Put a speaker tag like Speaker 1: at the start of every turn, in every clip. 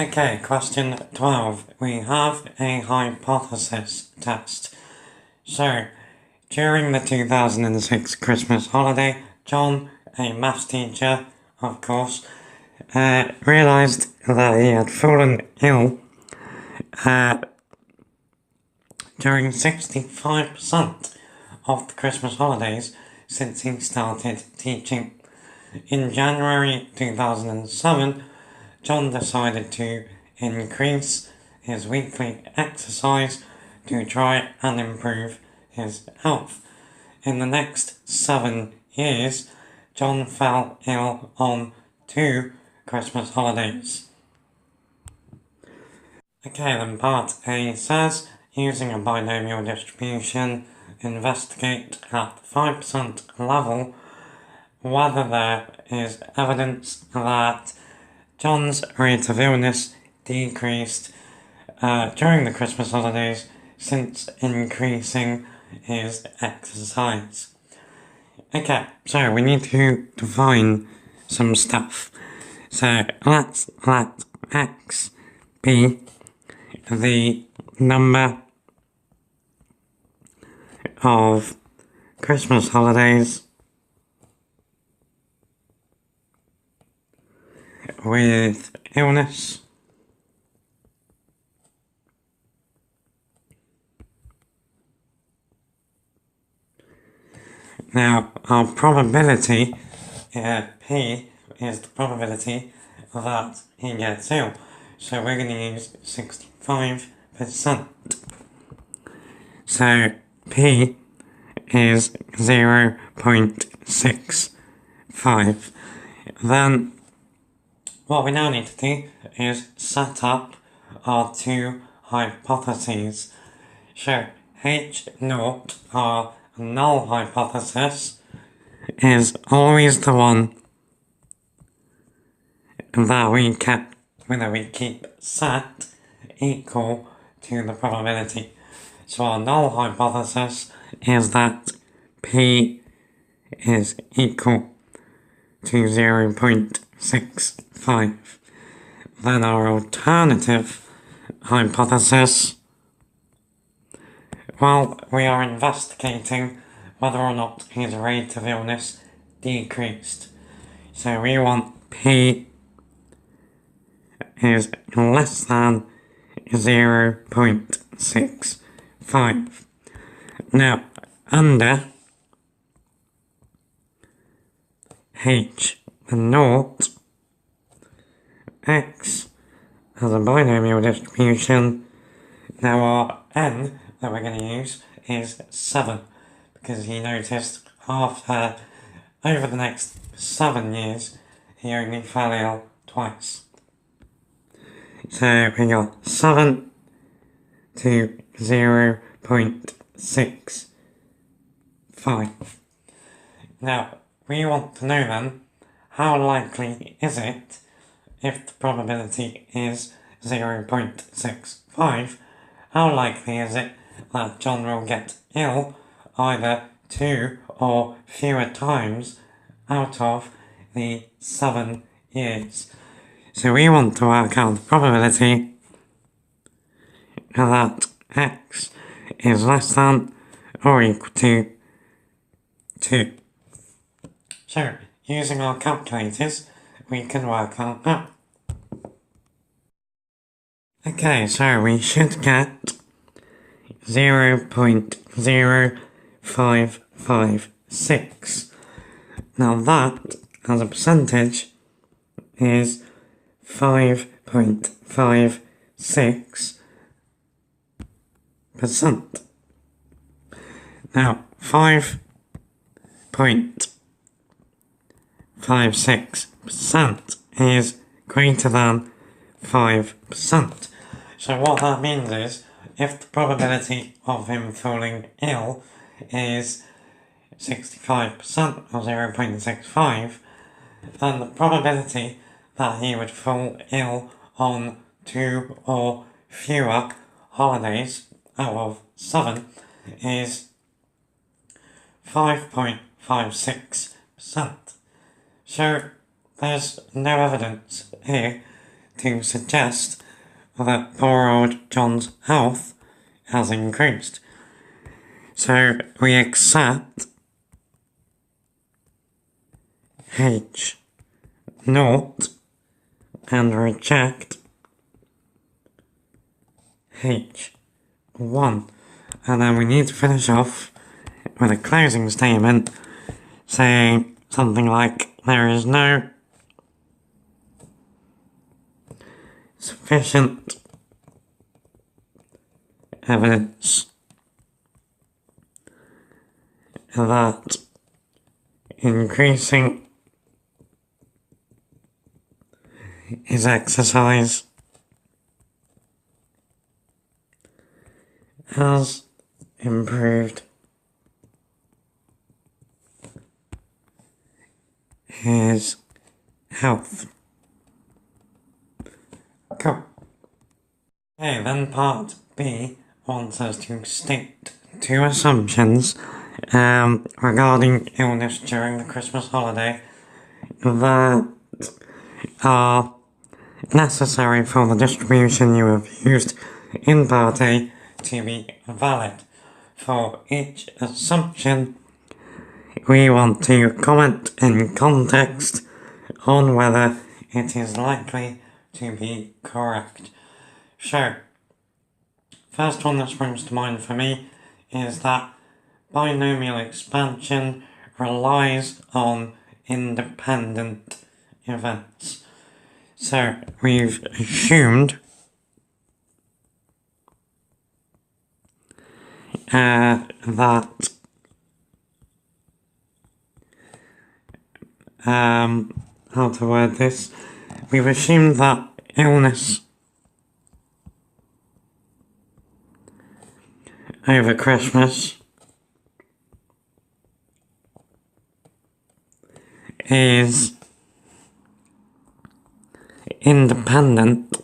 Speaker 1: Okay, question 12. We have a hypothesis test. So, during the 2006 Christmas holiday, John, a maths teacher, of course, realised that he had fallen ill during 65% of the Christmas holidays since he started teaching. In January 2007, John decided to increase his weekly exercise to try and improve his health. In the next 7 years, John fell ill on 2 Christmas holidays. Okay, then part A says, using a binomial distribution, investigate at 5% level whether there is evidence that John's rate of illness decreased during the Christmas holidays since increasing his exercise. Okay, so we need to define some stuff. So let's let X be the number of Christmas holidays with illness. Now, our probability, P, is the probability that he gets ill. So we're going to use 65%. So P is 0.65. Then what we now need to do is set up our 2 hypotheses. So H0, our null hypothesis, is always the one that we keep set equal to the probability. So our null hypothesis is that P is equal to 0.65. Then our alternative hypothesis, well, we are investigating whether or not his rate of illness decreased. So we want P is less than 0.65. Now, under H0, X as a binomial distribution. Now our N that we're going to use is 7, because he noticed over the next 7 years he only fell ill twice. So we got 7 to 0.65. Now we want to know then, how likely is it, if the probability is 0.65, how likely is it that John will get ill either 2 or fewer times out of the 7 years? So we want to work out the probability that X is less than or equal to 2. So, using our calculators, we can work out that. Okay, so we should get 0.0556. Now that, as a percentage, is 5.56%. Now, 5.56% is greater than 5%. So what that means is, if the probability of him falling ill is 65% or 0.65, then the probability that he would fall ill on 2 or fewer holidays out of 7 is 5.56%. So there's no evidence here to suggest that poor old John's health has increased. So we accept H naught and reject H1. And then we need to finish off with a closing statement saying something like, there is no sufficient evidence that increasing his exercise has improved his health. Cool. Okay, then part B wants us to state two assumptions regarding illness during the Christmas holiday that are necessary for the distribution you have used in part A to be valid. For each assumption, we want to comment in context on whether it is likely to be correct. So, first one that springs to mind for me is that binomial expansion relies on independent events. So, we've assumed that how to word this? We've assumed that illness over Christmas is independent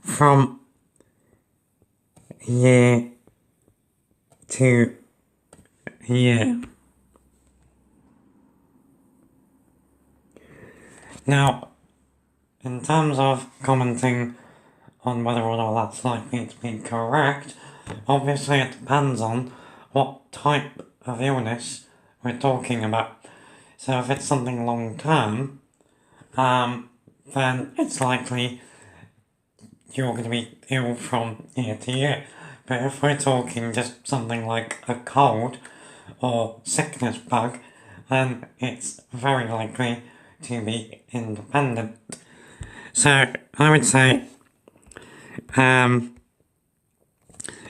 Speaker 1: from year to year. Now, in terms of commenting on whether or not that's likely to be correct, obviously it depends on what type of illness we're talking about. So if it's something long term, then it's likely you're going to be ill from year to year. But if we're talking just something like a cold or sickness bug, then it's very likely to be independent. So I would say,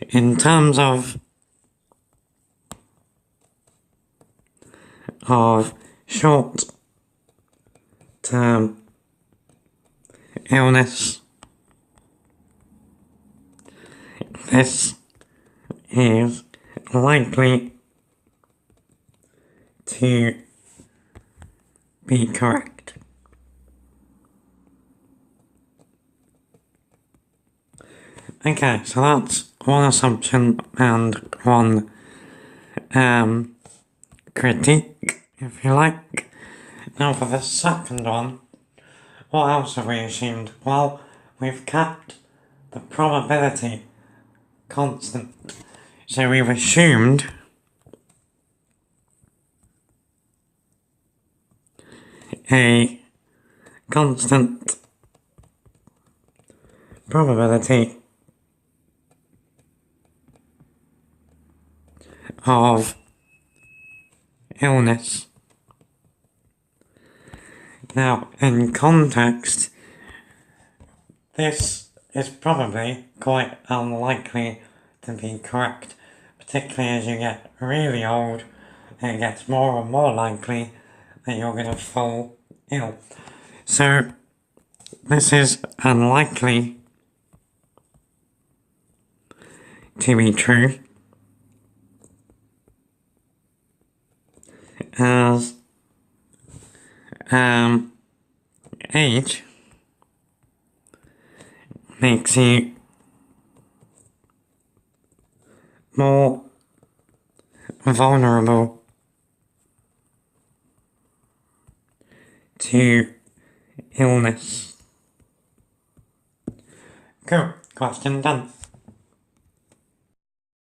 Speaker 1: in terms of short-term illness, this is likely to be correct. Okay, so that's one assumption and one critique, if you like. Now for the second one, what else have we assumed? Well, we've kept the probability constant. So we've assumed a constant probability of illness. Now, in context, this is probably quite unlikely to be correct, particularly as you get really old, it gets more and more likely that you're going to fall ill. So, this is unlikely to be true, as age makes you more vulnerable to illness. Cool, question done.